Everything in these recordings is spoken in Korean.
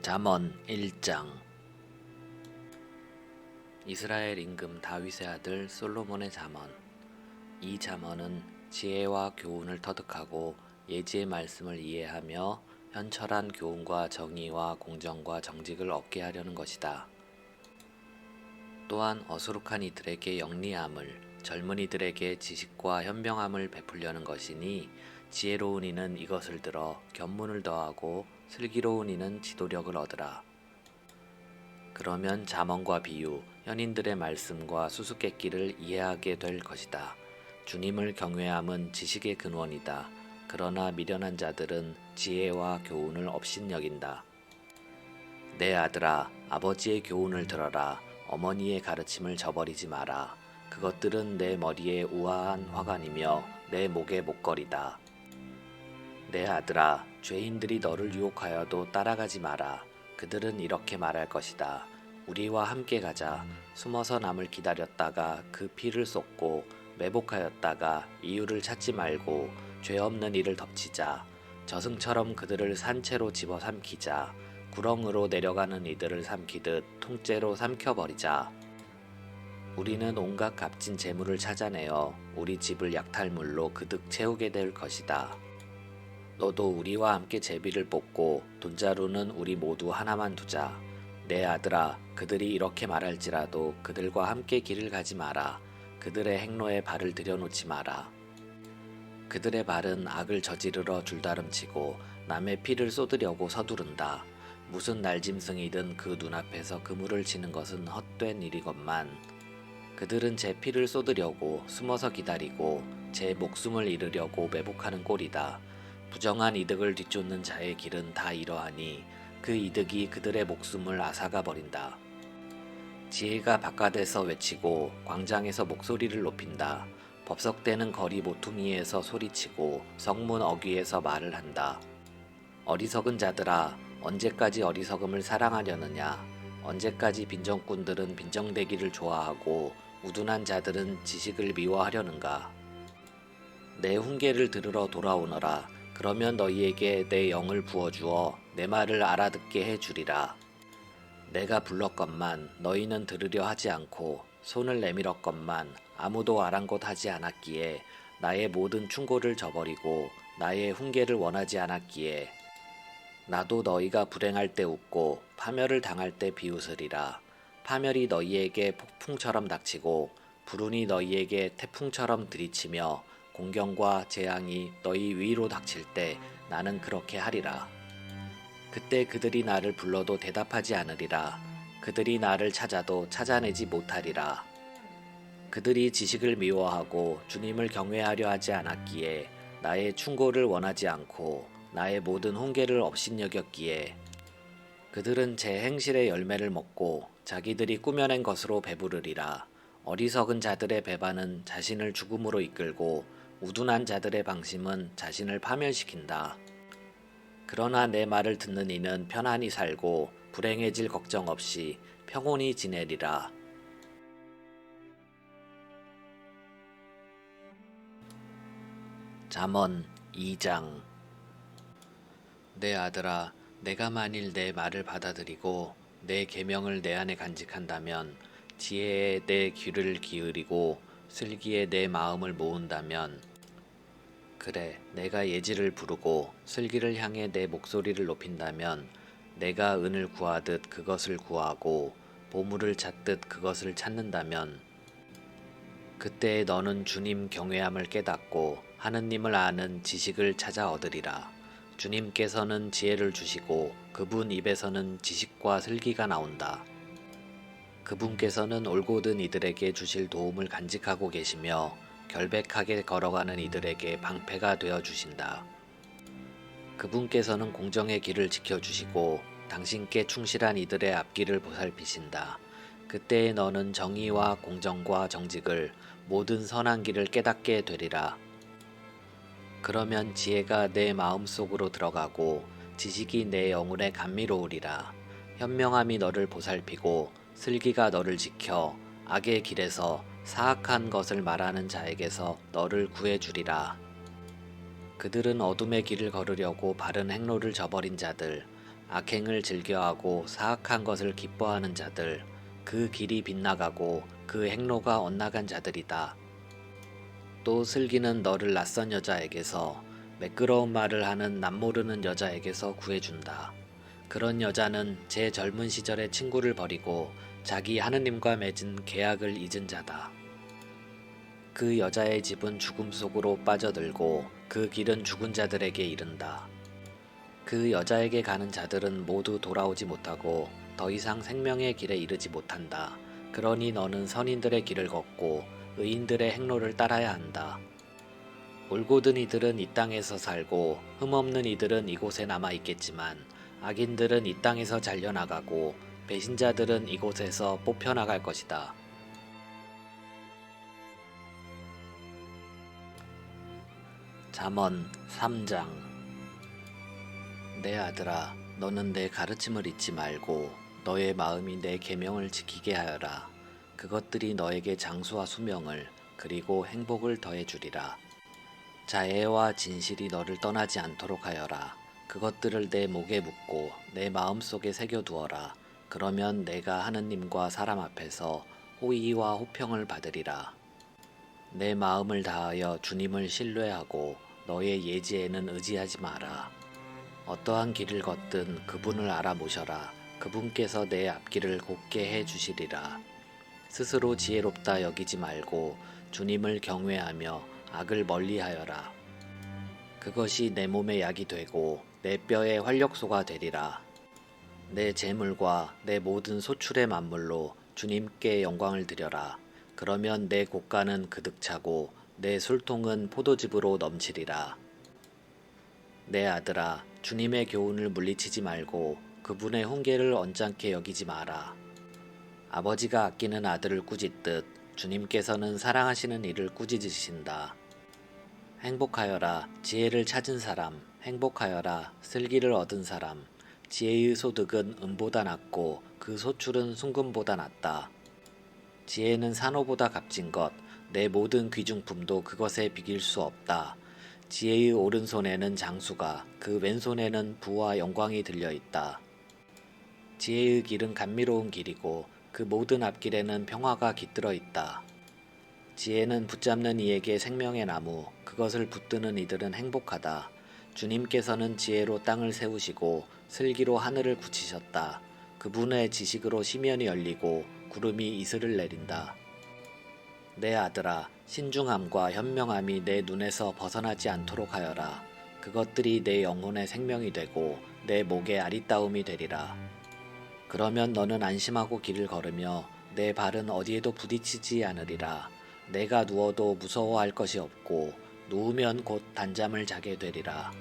잠언 1장. 이스라엘 임금 다윗의 아들 솔로몬의 잠언. 이 잠언은 지혜와 교훈을 터득하고 예지의 말씀을 이해하며 현철한 교훈과 정의와 공정과 정직을 얻게 하려는 것이다. 또한 어수룩한 이들에게 영리함을, 젊은이들에게 지식과 현명함을 베풀려는 것이니 지혜로운 이는 이것을 들어 견문을 더하고 슬기로운 이는 지도력을 얻으라. 그러면 잠언과 비유, 현인들의 말씀과 수수께끼를 이해하게 될 것이다. 주님을 경외함은 지식의 근원이다. 그러나 미련한 자들은 지혜와 교훈을 업신여긴다. 내 아들아, 아버지의 교훈을 들어라. 어머니의 가르침을 저버리지 마라. 그것들은 내 머리에 우아한 화관이며 내 목의 목걸이다. 내 아들아, 죄인들이 너를 유혹하여도 따라가지 마라. 그들은 이렇게 말할 것이다. 우리와 함께 가자. 숨어서 남을 기다렸다가 그 피를 쏟고 매복하였다가 이유를 찾지 말고 죄 없는 이를 덮치자. 저승처럼 그들을 산채로 집어삼키자. 구렁으로 내려가는 이들을 삼키듯 통째로 삼켜버리자. 우리는 온갖 값진 재물을 찾아내어 우리 집을 약탈물로 그득 채우게 될 것이다. 너도 우리와 함께 제비를 뽑고 돈자루는 우리 모두 하나만 두자. 내 아들아, 그들이 이렇게 말할지라도 그들과 함께 길을 가지 마라. 그들의 행로에 발을 들여놓지 마라. 그들의 발은 악을 저지르러 줄다름치고 남의 피를 쏟으려고 서두른다. 무슨 날짐승이든 그 눈앞에서 그물을 치는 것은 헛된 일이건만 그들은 제 피를 쏟으려고 숨어서 기다리고 제 목숨을 잃으려고 매복하는 꼴이다. 부정한 이득을 뒤쫓는 자의 길은 다 이러하니 그 이득이 그들의 목숨을 앗아가 버린다. 지혜가 바깥에서 외치고 광장에서 목소리를 높인다. 법석대는 거리 모퉁이에서 소리치고 성문 어귀에서 말을 한다. 어리석은 자들아, 언제까지 어리석음을 사랑하려느냐? 언제까지 빈정꾼들은 빈정대기를 좋아하고 우둔한 자들은 지식을 미워하려는가? 내 훈계를 들으러 돌아오너라. 그러면 너희에게 내 영을 부어주어 내 말을 알아듣게 해주리라. 내가 불렀건만 너희는 들으려 하지 않고 손을 내밀었건만 아무도 아랑곳하지 않았기에 나의 모든 충고를 저버리고 나의 훈계를 원하지 않았기에 나도 너희가 불행할 때 웃고 파멸을 당할 때 비웃으리라. 파멸이 너희에게 폭풍처럼 닥치고 불운이 너희에게 태풍처럼 들이치며 공경과 재앙이 너희 위로 닥칠 때 나는 그렇게 하리라. 그때 그들이 나를 불러도 대답하지 않으리라. 그들이 나를 찾아도 찾아내지 못하리라. 그들이 지식을 미워하고 주님을 경외하려 하지 않았기에 나의 충고를 원하지 않고 나의 모든 훈계를 업신여겼기에 그들은 제 행실의 열매를 먹고 자기들이 꾸며낸 것으로 배부르리라. 어리석은 자들의 배반은 자신을 죽음으로 이끌고 우둔한 자들의 방심은 자신을 파멸시킨다. 그러나 내 말을 듣는 이는 편안히 살고 불행해질 걱정 없이 평온히 지내리라. 잠언 2장. 내 아들아, 내가 만일 내 말을 받아들이고 내 계명을 내 안에 간직한다면 지혜에 내 귀를 기울이고 슬기에 내 마음을 모은다면 그래, 내가 예지를 부르고 슬기를 향해 내 목소리를 높인다면 내가 은을 구하듯 그것을 구하고 보물을 찾듯 그것을 찾는다면 그때 너는 주님 경외함을 깨닫고 하느님을 아는 지식을 찾아 얻으리라. 주님께서는 지혜를 주시고 그분 입에서는 지식과 슬기가 나온다. 그분께서는 올곧은 이들에게 주실 도움을 간직하고 계시며 결백하게 걸어가는 이들에게 방패가 되어 주신다. 그분께서는 공정의 길을 지켜주시고 당신께 충실한 이들의 앞길을 보살피신다. 그때에 너는 정의와 공정과 정직을 모든 선한 길을 깨닫게 되리라. 그러면 지혜가 내 마음속으로 들어가고 지식이 내 영혼에 감미로우리라. 현명함이 너를 보살피고 슬기가 너를 지켜 악의 길에서 사악한 것을 말하는 자에게서 너를 구해주리라. 그들은 어둠의 길을 걸으려고 바른 행로를 저버린 자들, 악행을 즐겨하고 사악한 것을 기뻐하는 자들, 그 길이 빗나가고 그 행로가 엇나간 자들이다. 또 슬기는 너를 낯선 여자에게서, 매끄러운 말을 하는 남모르는 여자에게서 구해준다. 그런 여자는 제 젊은 시절의 친구를 버리고 자기 하느님과 맺은 계약을 잊은 자다. 그 여자의 집은 죽음 속으로 빠져들고 그 길은 죽은 자들에게 이른다. 그 여자에게 가는 자들은 모두 돌아오지 못하고 더 이상 생명의 길에 이르지 못한다. 그러니 너는 선인들의 길을 걷고 의인들의 행로를 따라야 한다. 올곧은 이들은 이 땅에서 살고 흠없는 이들은 이곳에 남아 있겠지만 악인들은 이 땅에서 잘려나가고 배신자들은 이곳에서 뽑혀나갈 것이다. 잠언 3장. 내 아들아, 너는 내 가르침을 잊지 말고 너의 마음이 내 계명을 지키게 하여라. 그것들이 너에게 장수와 수명을 그리고 행복을 더해주리라. 자애와 진실이 너를 떠나지 않도록 하여라. 그것들을 내 목에 묶고 내 마음속에 새겨두어라. 그러면 내가 하느님과 사람 앞에서 호의와 호평을 받으리라. 내 마음을 다하여 주님을 신뢰하고 너의 예지에는 의지하지 마라. 어떠한 길을 걷든 그분을 알아보셔라. 그분께서 내 앞길을 곱게 해 주시리라. 스스로 지혜롭다 여기지 말고 주님을 경외하며 악을 멀리하여라. 그것이 내 몸에 약이 되고 내 뼈에 활력소가 되리라. 내 재물과 내 모든 소출의 만물로 주님께 영광을 드려라. 그러면 내 곶간은 그득 차고 내 술통은 포도즙으로 넘치리라. 내 아들아, 주님의 교훈을 물리치지 말고 그분의 훈계를 언짢게 여기지 마라. 아버지가 아끼는 아들을 꾸짖듯 주님께서는 사랑하시는 이를 꾸짖으신다. 행복하여라, 지혜를 찾은 사람. 행복하여라, 슬기를 얻은 사람. 지혜의 소득은 은보다 낫고 그 소출은 순금보다 낫다. 지혜는 산호보다 값진 것, 내 모든 귀중품도 그것에 비길 수 없다. 지혜의 오른손에는 장수가, 그 왼손에는 부와 영광이 들려있다. 지혜의 길은 감미로운 길이고 그 모든 앞길에는 평화가 깃들어 있다. 지혜는 붙잡는 이에게 생명의 나무, 그것을 붙드는 이들은 행복하다. 주님께서는 지혜로 땅을 세우시고 슬기로 하늘을 굳히셨다. 그분의 지식으로 시면이 열리고 구름이 이슬을 내린다. 내 아들아, 신중함과 현명함이 내 눈에서 벗어나지 않도록 하여라. 그것들이 내 영혼의 생명이 되고 내 목의 아리따움이 되리라. 그러면 너는 안심하고 길을 걸으며 내 발은 어디에도 부딪히지 않으리라. 내가 누워도 무서워할 것이 없고 누우면 곧 단잠을 자게 되리라.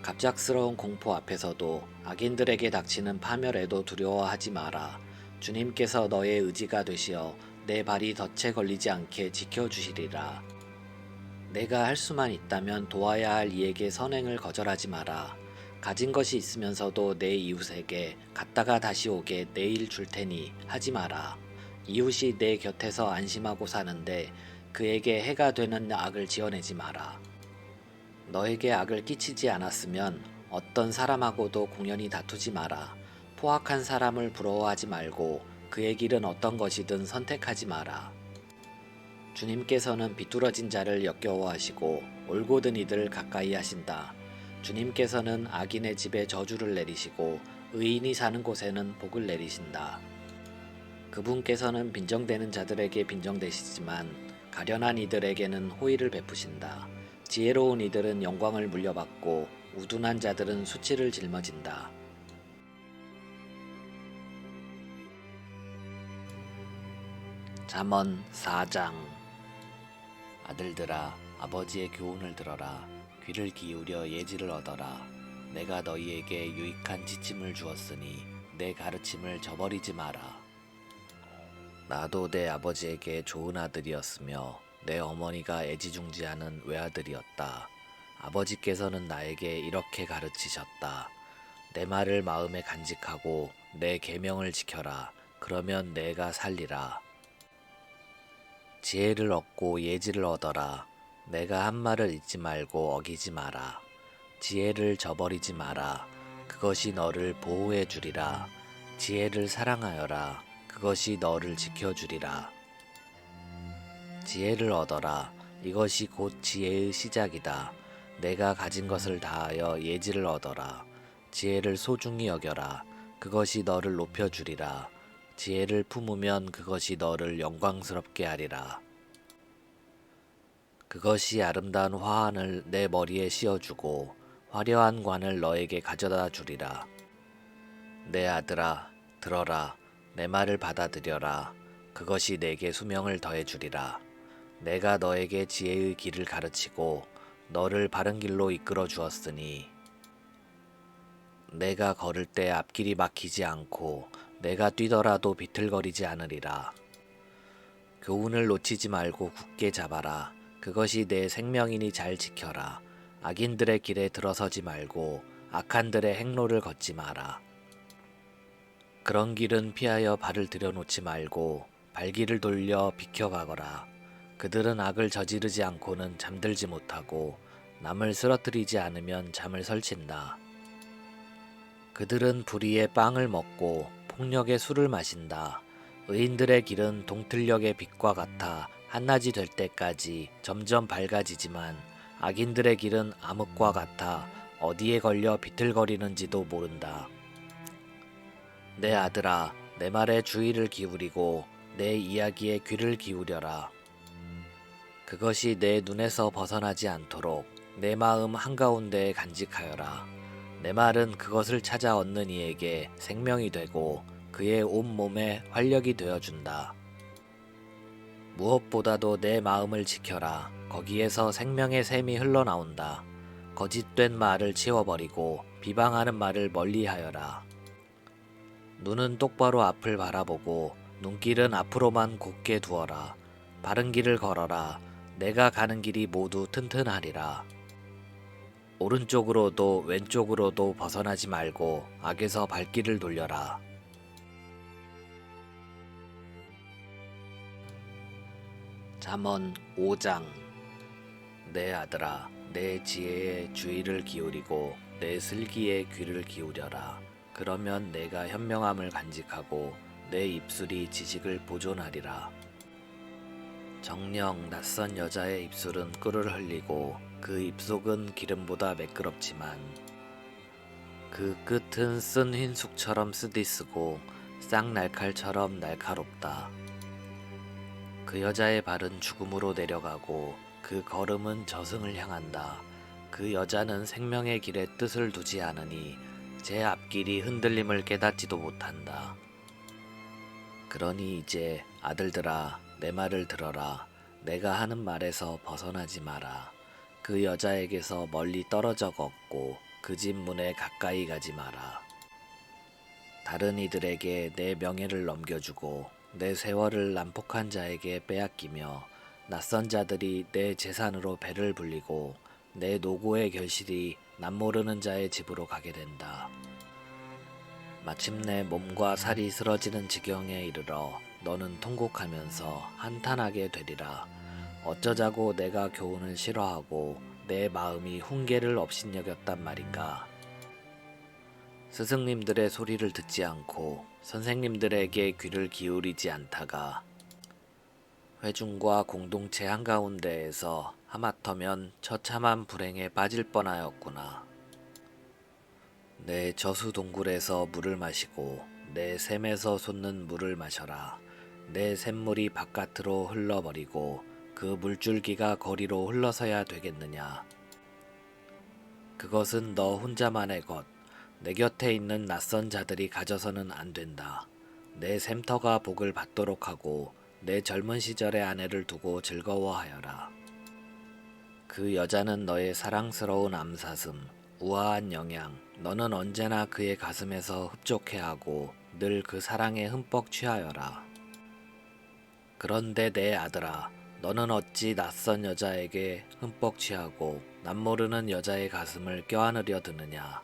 갑작스러운 공포 앞에서도 악인들에게 닥치는 파멸에도 두려워하지 마라. 주님께서 너의 의지가 되시어 내 발이 덫에 걸리지 않게 지켜주시리라. 내가 할 수만 있다면 도와야 할 이에게 선행을 거절하지 마라. 가진 것이 있으면서도 내 이웃에게 갔다가 다시 오게 내일 줄 테니 하지 마라. 이웃이 내 곁에서 안심하고 사는데 그에게 해가 되는 악을 지어내지 마라. 너에게 악을 끼치지 않았으면 어떤 사람하고도 공연히 다투지 마라. 포악한 사람을 부러워하지 말고 그의 길은 어떤 것이든 선택하지 마라. 주님께서는 비뚤어진 자를 역겨워하시고 올곧은 이들을 가까이 하신다. 주님께서는 악인의 집에 저주를 내리시고 의인이 사는 곳에는 복을 내리신다. 그분께서는 빈정대는 자들에게 빈정대시지만 가련한 이들에게는 호의를 베푸신다. 지혜로운 이들은 영광을 물려받고 우둔한 자들은 수치를 짊어진다. 잠언 4장. 아들들아, 아버지의 교훈을 들어라. 귀를 기울여 예지를 얻어라. 내가 너희에게 유익한 지침을 주었으니 내 가르침을 저버리지 마라. 나도 내 아버지에게 좋은 아들이었으며 내 어머니가 애지중지하는 외아들이었다. 아버지께서는 나에게 이렇게 가르치셨다. 내 말을 마음에 간직하고 내 계명을 지켜라. 그러면 내가 살리라. 지혜를 얻고 예지를 얻어라. 내가 한 말을 잊지 말고 어기지 마라. 지혜를 저버리지 마라. 그것이 너를 보호해 주리라. 지혜를 사랑하여라. 그것이 너를 지켜주리라. 지혜를 얻어라. 이것이 곧 지혜의 시작이다. 내가 가진 것을 다하여 예지를 얻어라. 지혜를 소중히 여겨라. 그것이 너를 높여주리라. 지혜를 품으면 그것이 너를 영광스럽게 하리라. 그것이 아름다운 화환을 내 머리에 씌워주고 화려한 관을 너에게 가져다 주리라. 내 아들아, 들어라. 내 말을 받아들여라. 그것이 내게 수명을 더해주리라. 내가 너에게 지혜의 길을 가르치고 너를 바른 길로 이끌어 주었으니 내가 걸을 때 앞길이 막히지 않고 내가 뛰더라도 비틀거리지 않으리라. 교훈을 놓치지 말고 굳게 잡아라. 그것이 내 생명이니 잘 지켜라. 악인들의 길에 들어서지 말고 악한들의 행로를 걷지 마라. 그런 길은 피하여 발을 들여놓지 말고 발길을 돌려 비켜가거라. 그들은 악을 저지르지 않고는 잠들지 못하고 남을 쓰러뜨리지 않으면 잠을 설친다. 그들은 불의의 빵을 먹고 폭력의 술을 마신다. 의인들의 길은 동틀녘의 빛과 같아 한낮이 될 때까지 점점 밝아지지만 악인들의 길은 암흑과 같아 어디에 걸려 비틀거리는지도 모른다. 내 아들아, 내 말에 주의를 기울이고 내 이야기에 귀를 기울여라. 그것이 내 눈에서 벗어나지 않도록 내 마음 한가운데에 간직하여라. 내 말은 그것을 찾아 얻는 이에게 생명이 되고 그의 온 몸에 활력이 되어준다. 무엇보다도 내 마음을 지켜라. 거기에서 생명의 샘이 흘러나온다. 거짓된 말을 치워버리고 비방하는 말을 멀리하여라. 눈은 똑바로 앞을 바라보고 눈길은 앞으로만 곧게 두어라. 바른 길을 걸어라. 내가 가는 길이 모두 튼튼하리라. 오른쪽으로도 왼쪽으로도 벗어나지 말고 악에서 발길을 돌려라. 잠언 5장. 내 아들아, 내 지혜에 주의를 기울이고 내 슬기에 귀를 기울여라. 그러면 내가 현명함을 간직하고 내 입술이 지식을 보존하리라. 정녕 낯선 여자의 입술은 꿀을 흘리고 그 입속은 기름보다 매끄럽지만 그 끝은 쓴 흰숙처럼 쓰디쓰고 쌍날칼처럼 날카롭다. 그 여자의 발은 죽음으로 내려가고 그 걸음은 저승을 향한다. 그 여자는 생명의 길에 뜻을 두지 않으니 제 앞길이 흔들림을 깨닫지도 못한다. 그러니 이제 아들들아, 내 말을 들어라. 내가 하는 말에서 벗어나지 마라. 그 여자에게서 멀리 떨어져 걷고 그 집 문에 가까이 가지 마라. 다른 이들에게 내 명예를 넘겨주고 내 세월을 난폭한 자에게 빼앗기며 낯선 자들이 내 재산으로 배를 불리고 내 노고의 결실이 남모르는 자의 집으로 가게 된다. 마침내 몸과 살이 쓰러지는 지경에 이르러 너는 통곡하면서 한탄하게 되리라. 어쩌자고 내가 교훈을 싫어하고 내 마음이 훈계를 업신여겼단 말인가. 스승님들의 소리를 듣지 않고 선생님들에게 귀를 기울이지 않다가 회중과 공동체 한가운데에서 하마터면 처참한 불행에 빠질 뻔하였구나. 내 저수 동굴에서 물을 마시고 내 샘에서 솟는 물을 마셔라. 내 샘물이 바깥으로 흘러버리고 그 물줄기가 거리로 흘러서야 되겠느냐. 그것은 너 혼자만의 것, 내 곁에 있는 낯선 자들이 가져서는 안 된다. 내 샘터가 복을 받도록 하고 내 젊은 시절의 아내를 두고 즐거워하여라. 그 여자는 너의 사랑스러운 암사슴, 우아한 영양, 너는 언제나 그의 가슴에서 흡족해하고 늘 그 사랑에 흠뻑 취하여라. 그런데 내 아들아, 너는 어찌 낯선 여자에게 흠뻑 취하고 남모르는 여자의 가슴을 껴안으려 드느냐.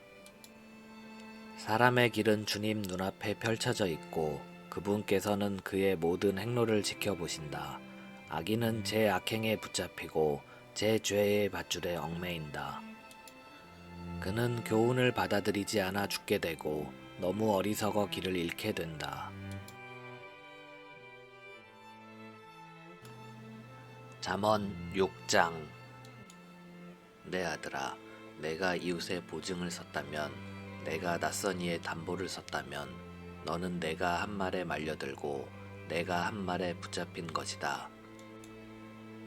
사람의 길은 주님 눈앞에 펼쳐져 있고 그분께서는 그의 모든 행로를 지켜보신다. 악인은 제 악행에 붙잡히고 제 죄의 밧줄에 얽매인다. 그는 교훈을 받아들이지 않아 죽게 되고 너무 어리석어 길을 잃게 된다. 잠언 6장. 내 아들아, 내가 이웃의 보증을 섰다면, 내가 낯선 이의 담보를 섰다면, 너는 내가 한 말에 말려들고 내가 한 말에 붙잡힌 것이다.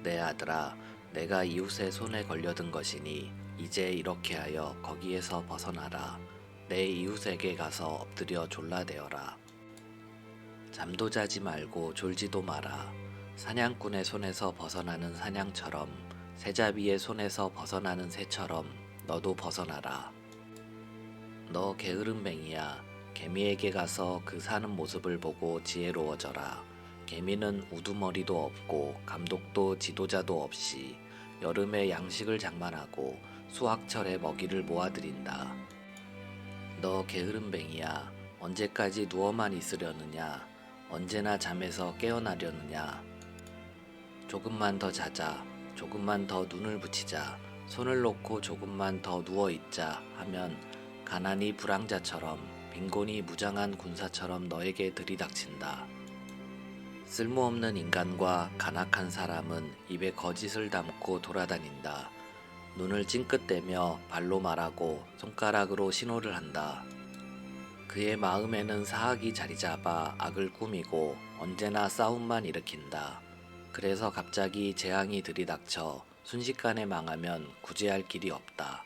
내 아들아, 내가 이웃의 손에 걸려든 것이니 이제 이렇게 하여 거기에서 벗어나라. 내 이웃에게 가서 엎드려 졸라대어라. 잠도 자지 말고 졸지도 마라. 사냥꾼의 손에서 벗어나는 사냥처럼, 새잡이의 손에서 벗어나는 새처럼 너도 벗어나라. 너 게으름뱅이야. 개미에게 가서 그 사는 모습을 보고 지혜로워져라. 개미는 우두머리도 없고 감독도 지도자도 없이 여름에 양식을 장만하고 수확철에 먹이를 모아들인다. 너 게으름뱅이야. 언제까지 누워만 있으려느냐? 언제나 잠에서 깨어나려느냐? 조금만 더 자자. 조금만 더 눈을 붙이자. 손을 놓고 조금만 더 누워있자 하면 가난이 불황자처럼 빈곤이 무장한 군사처럼 너에게 들이닥친다. 쓸모없는 인간과 간악한 사람은 입에 거짓을 담고 돌아다닌다. 눈을 찡긋대며 발로 말하고 손가락으로 신호를 한다. 그의 마음에는 사악이 자리잡아 악을 꾸미고 언제나 싸움만 일으킨다. 그래서 갑자기 재앙이 들이닥쳐 순식간에 망하면 구제할 길이 없다.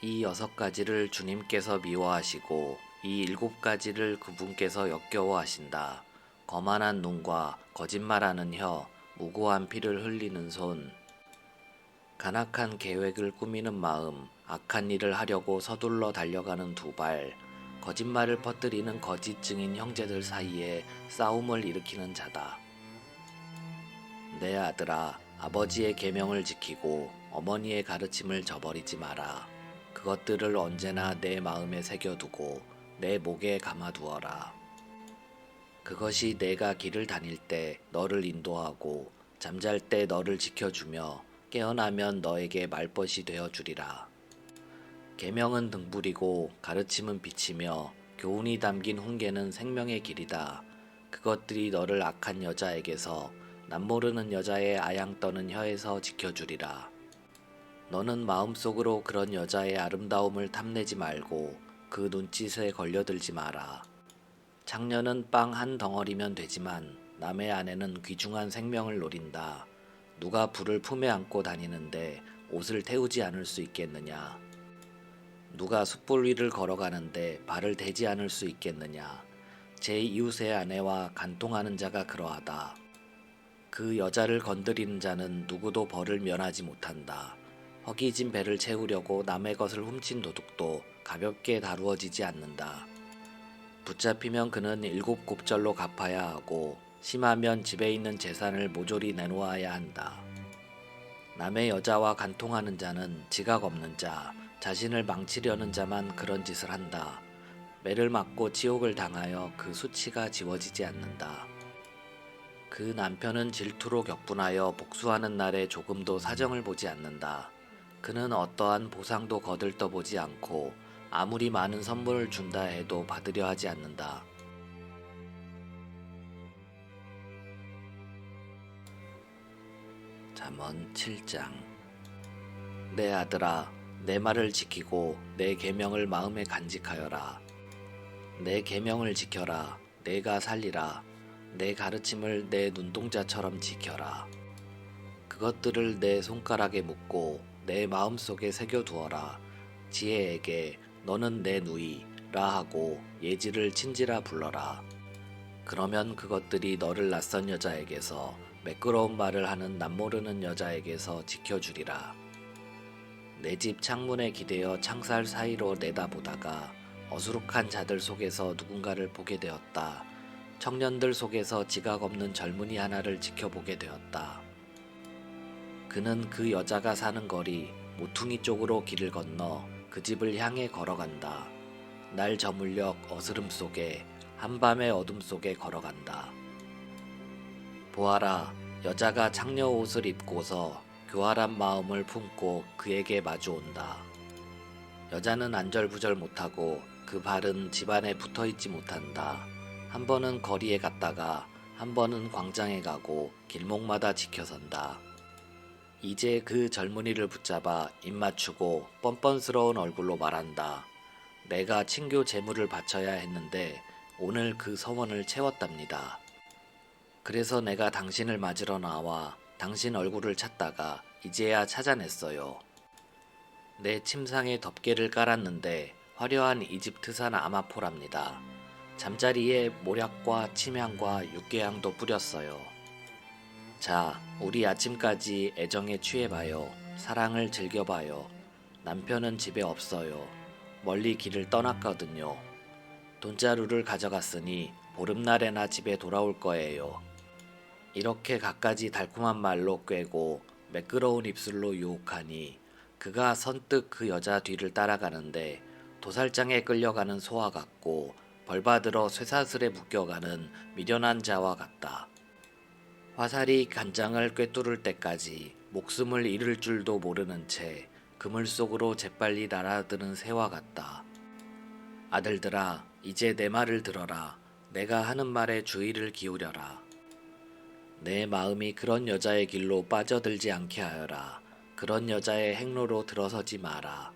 이 6가지를 주님께서 미워하시고 이 7가지를 그분께서 역겨워하신다. 거만한 눈과 거짓말하는 혀, 무고한 피를 흘리는 손, 간악한 계획을 꾸미는 마음, 악한 일을 하려고 서둘러 달려가는 두 발, 거짓말을 퍼뜨리는 거짓 증인 형제들 사이에 싸움을 일으키는 자다. 내 아들아, 아버지의 계명을 지키고 어머니의 가르침을 저버리지 마라. 그것들을 언제나 내 마음에 새겨두고 내 목에 감아두어라. 그것이 내가 길을 다닐 때 너를 인도하고 잠잘 때 너를 지켜주며 깨어나면 너에게 말벗이 되어 주리라. 계명은 등불이고 가르침은 빛이며 교훈이 담긴 훈계는 생명의 길이다. 그것들이 너를 악한 여자에게서 남모르는 여자의 아양 떠는 혀에서 지켜주리라. 너는 마음속으로 그런 여자의 아름다움을 탐내지 말고 그 눈짓에 걸려들지 마라. 창녀는 빵 한 덩어리면 되지만 남의 아내는 귀중한 생명을 노린다. 누가 불을 품에 안고 다니는데 옷을 태우지 않을 수 있겠느냐? 누가 숯불 위를 걸어가는데 발을 대지 않을 수 있겠느냐? 제 이웃의 아내와 간통하는 자가 그러하다. 그 여자를 건드리는 자는 누구도 벌을 면하지 못한다. 허기진 배를 채우려고 남의 것을 훔친 도둑도 가볍게 다루어지지 않는다. 붙잡히면 그는 7곱절로 갚아야 하고 심하면 집에 있는 재산을 모조리 내놓아야 한다. 남의 여자와 간통하는 자는 지각 없는 자, 자신을 망치려는 자만 그런 짓을 한다. 매를 맞고 지옥을 당하여 그 수치가 지워지지 않는다. 그 남편은 질투로 격분하여 복수하는 날에 조금도 사정을 보지 않는다. 그는 어떠한 보상도 거들떠보지 않고 아무리 많은 선물을 준다 해도 받으려 하지 않는다. 잠언 7장. 내 아들아, 내 말을 지키고 내 계명을 마음에 간직하여라. 내 계명을 지켜라. 내가 살리라. 내 가르침을 내 눈동자처럼 지켜라. 그것들을 내 손가락에 묶고 내 마음속에 새겨두어라. 지혜에게 너는 내 누이라 하고 예지를 친지라 불러라. 그러면 그것들이 너를 낯선 여자에게서 매끄러운 말을 하는 남모르는 여자에게서 지켜주리라. 내 집 창문에 기대어 창살 사이로 내다보다가 어수룩한 자들 속에서 누군가를 보게 되었다. 청년들 속에서 지각 없는 젊은이 하나를 지켜보게 되었다. 그는 그 여자가 사는 거리 모퉁이 쪽으로 길을 건너 그 집을 향해 걸어간다. 날 저물녘 어스름 속에 한밤의 어둠 속에 걸어간다. 보아라, 여자가 창녀 옷을 입고서 교활한 마음을 품고 그에게 마주온다. 여자는 안절부절 못하고 그 발은 집안에 붙어있지 못한다. 한 번은 거리에 갔다가 한 번은 광장에 가고 길목마다 지켜선다. 이제 그 젊은이를 붙잡아 입 맞추고 뻔뻔스러운 얼굴로 말한다. 내가 친교 재물을 바쳐야 했는데 오늘 그 서원을 채웠답니다. 그래서 내가 당신을 맞으러 나와 당신 얼굴을 찾다가 이제야 찾아냈어요. 내 침상에 덮개를 깔았는데 화려한 이집트산 아마포랍니다. 잠자리에 모략과 침향과 육개향도 뿌렸어요. 자, 우리 아침까지 애정에 취해봐요. 사랑을 즐겨봐요. 남편은 집에 없어요. 멀리 길을 떠났거든요. 돈자루를 가져갔으니 보름날에나 집에 돌아올 거예요. 이렇게 갖가지 달콤한 말로 꿰고 매끄러운 입술로 유혹하니 그가 선뜻 그 여자 뒤를 따라가는데 도살장에 끌려가는 소와 같고 벌받으러 쇠사슬에 묶여가는 미련한 자와 같다. 화살이 간장을 꿰뚫을 때까지 목숨을 잃을 줄도 모르는 채 그물 속으로 재빨리 날아드는 새와 같다. 아들들아, 이제 내 말을 들어라. 내가 하는 말에 주의를 기울여라. 내 마음이 그런 여자의 길로 빠져들지 않게 하여라. 그런 여자의 행로로 들어서지 마라.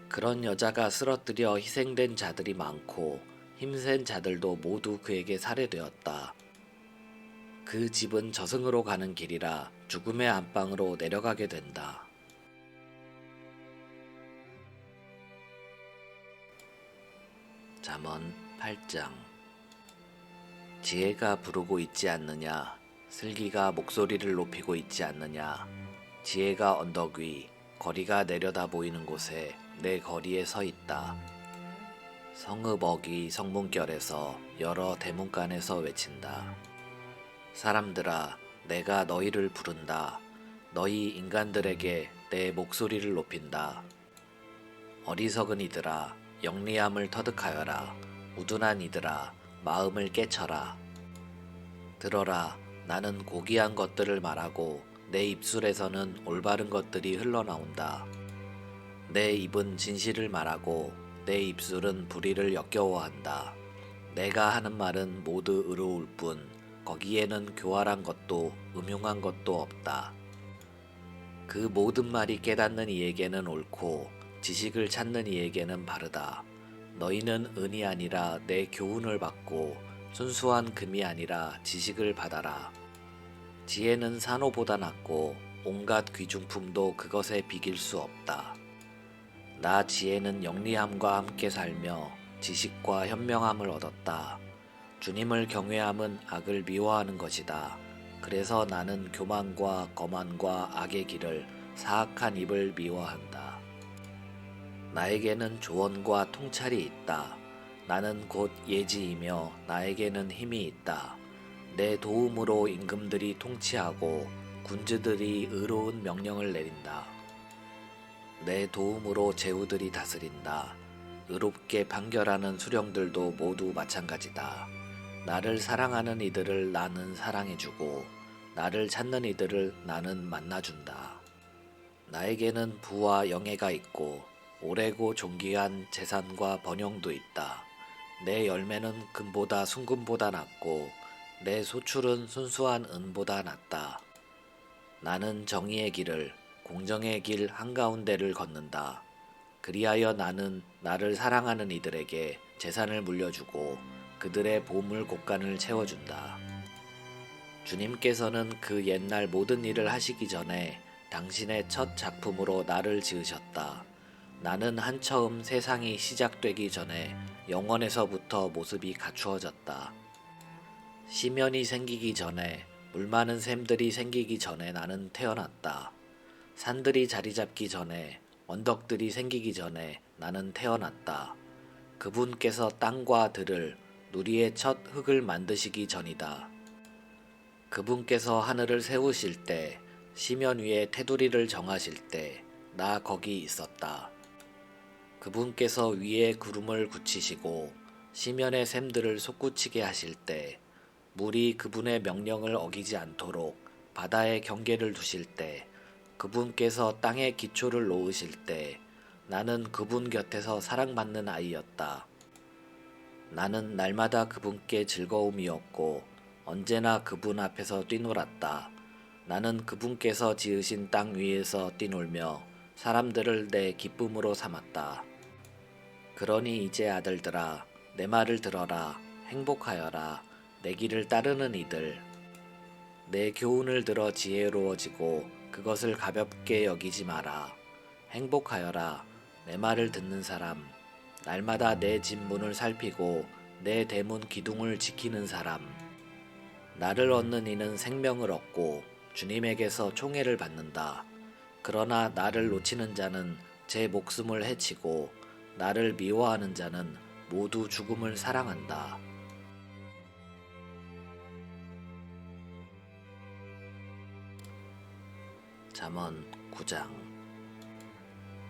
그런 여자가 쓰러뜨려 희생된 자들이 많고 힘센 자들도 모두 그에게 살해되었다. 그 집은 저승으로 가는 길이라 죽음의 안방으로 내려가게 된다. 잠언 8장. 지혜가 부르고 있지 않느냐? 슬기가 목소리를 높이고 있지 않느냐? 지혜가 언덕 위, 거리가 내려다 보이는 곳에 내 거리에 서 있다. 성읍 어기 성문결에서 여러 대문간에서 외친다. 사람들아, 내가 너희를 부른다. 너희 인간들에게 내 목소리를 높인다. 어리석은 이들아, 영리함을 터득하여라. 우둔한 이들아, 마음을 깨쳐라. 들어라, 나는 고귀한 것들을 말하고 내 입술에서는 올바른 것들이 흘러나온다. 내 입은 진실을 말하고 내 입술은 불의를 역겨워한다. 내가 하는 말은 모두 의로울 뿐 거기에는 교활한 것도 음흉한 것도 없다. 그 모든 말이 깨닫는 이에게는 옳고 지식을 찾는 이에게는 바르다. 너희는 은이 아니라 내 교훈을 받고 순수한 금이 아니라 지식을 받아라. 지혜는 산호보다 낫고 온갖 귀중품도 그것에 비길 수 없다. 나 지혜는 영리함과 함께 살며 지식과 현명함을 얻었다. 주님을 경외함은 악을 미워하는 것이다. 그래서 나는 교만과 거만과 악의 길을 사악한 입을 미워한다. 나에게는 조언과 통찰이 있다. 나는 곧 예지이며 나에게는 힘이 있다. 내 도움으로 임금들이 통치하고 군주들이 의로운 명령을 내린다. 내 도움으로 제후들이 다스린다. 의롭게 판결하는 수령들도 모두 마찬가지다. 나를 사랑하는 이들을 나는 사랑해주고 나를 찾는 이들을 나는 만나준다. 나에게는 부와 영예가 있고 오래고 존귀한 재산과 번영도 있다. 내 열매는 금보다 순금보다 낫고 내 소출은 순수한 은보다 낫다. 나는 정의의 길을 공정의 길 한가운데를 걷는다. 그리하여 나는 나를 사랑하는 이들에게 재산을 물려주고 그들의 보물 곳간을 채워준다. 주님께서는 그 옛날 모든 일을 하시기 전에 당신의 첫 작품으로 나를 지으셨다. 나는 한처음 세상이 시작되기 전에 영원에서부터 모습이 갖추어졌다. 시면이 생기기 전에 물 많은 샘들이 생기기 전에 나는 태어났다. 산들이 자리 잡기 전에 언덕들이 생기기 전에 나는 태어났다. 그분께서 땅과 들을 누리의 첫 흙을 만드시기 전이다. 그분께서 하늘을 세우실 때 시면 위에 테두리를 정하실 때 나 거기 있었다. 그분께서 위에 구름을 굳히시고 시면의 샘들을 솟구치게 하실 때 물이 그분의 명령을 어기지 않도록 바다에 경계를 두실 때 그분께서 땅에 기초를 놓으실 때 나는 그분 곁에서 사랑받는 아이였다. 나는 날마다 그분께 즐거움이었고 언제나 그분 앞에서 뛰놀았다. 나는 그분께서 지으신 땅 위에서 뛰놀며 사람들을 내 기쁨으로 삼았다. 그러니 이제 아들들아, 내 말을 들어라. 행복하여라. 내 길을 따르는 이들. 내 교훈을 들어 지혜로워지고 그것을 가볍게 여기지 마라. 행복하여라. 내 말을 듣는 사람. 날마다 내 집 문을 살피고 내 대문 기둥을 지키는 사람. 나를 얻는 이는 생명을 얻고 주님에게서 총애를 받는다. 그러나 나를 놓치는 자는 제 목숨을 해치고 나를 미워하는 자는 모두 죽음을 사랑한다. 잠언 9장.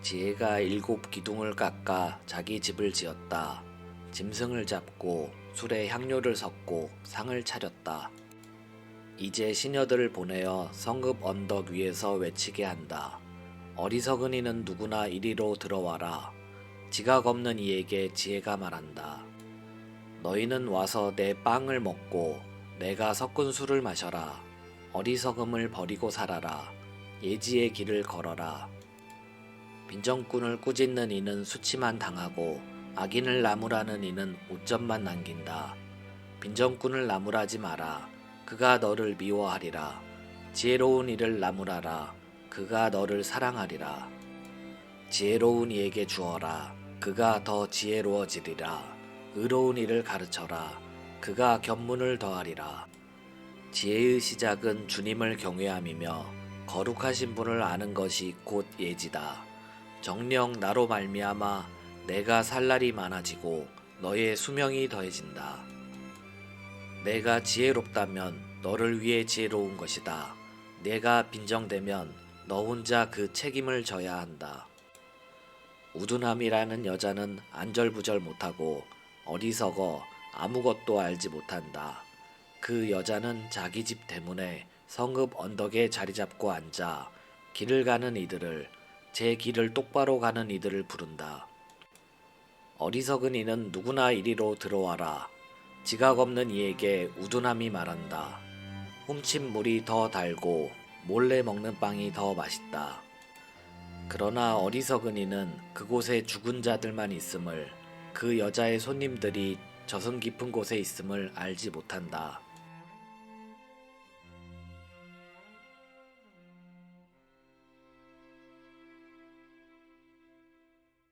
지혜가 7 기둥을 깎아 자기 집을 지었다. 짐승을 잡고 술에 향료를 섞고 상을 차렸다. 이제 시녀들을 보내어 성읍 언덕 위에서 외치게 한다. 어리석은 이는 누구나 이리로 들어와라. 지각 없는 이에게 지혜가 말한다. 너희는 와서 내 빵을 먹고 내가 섞은 술을 마셔라. 어리석음을 버리고 살아라. 예지의 길을 걸어라. 빈정꾼을 꾸짖는 이는 수치만 당하고 악인을 나무라는 이는 오점만 남긴다. 빈정꾼을 나무라지 마라. 그가 너를 미워하리라. 지혜로운 이를 나무라라. 그가 너를 사랑하리라. 지혜로운 이에게 주어라. 그가 더 지혜로워지리라. 의로운 이를 가르쳐라. 그가 견문을 더하리라. 지혜의 시작은 주님을 경외함이며 거룩하신 분을 아는 것이 곧 예지다. 정녕 나로 말미암아 내가 살 날이 많아지고 너의 수명이 더해진다. 내가 지혜롭다면 너를 위해 지혜로운 것이다. 내가 빈정되면 너 혼자 그 책임을 져야 한다. 우둔함이라는 여자는 안절부절 못하고 어리석어 아무것도 알지 못한다. 그 여자는 자기 집 대문에 성읍 언덕에 자리 잡고 앉아 길을 가는 이들을, 제 길을 똑바로 가는 이들을 부른다. 어리석은 이는 누구나 이리로 들어와라. 지각 없는 이에게 우둔함이 말한다. 훔친 물이 더 달고 몰래 먹는 빵이 더 맛있다. 그러나 어리석은 이는 그곳에 죽은 자들만 있음을, 그 여자의 손님들이 저승 깊은 곳에 있음을 알지 못한다.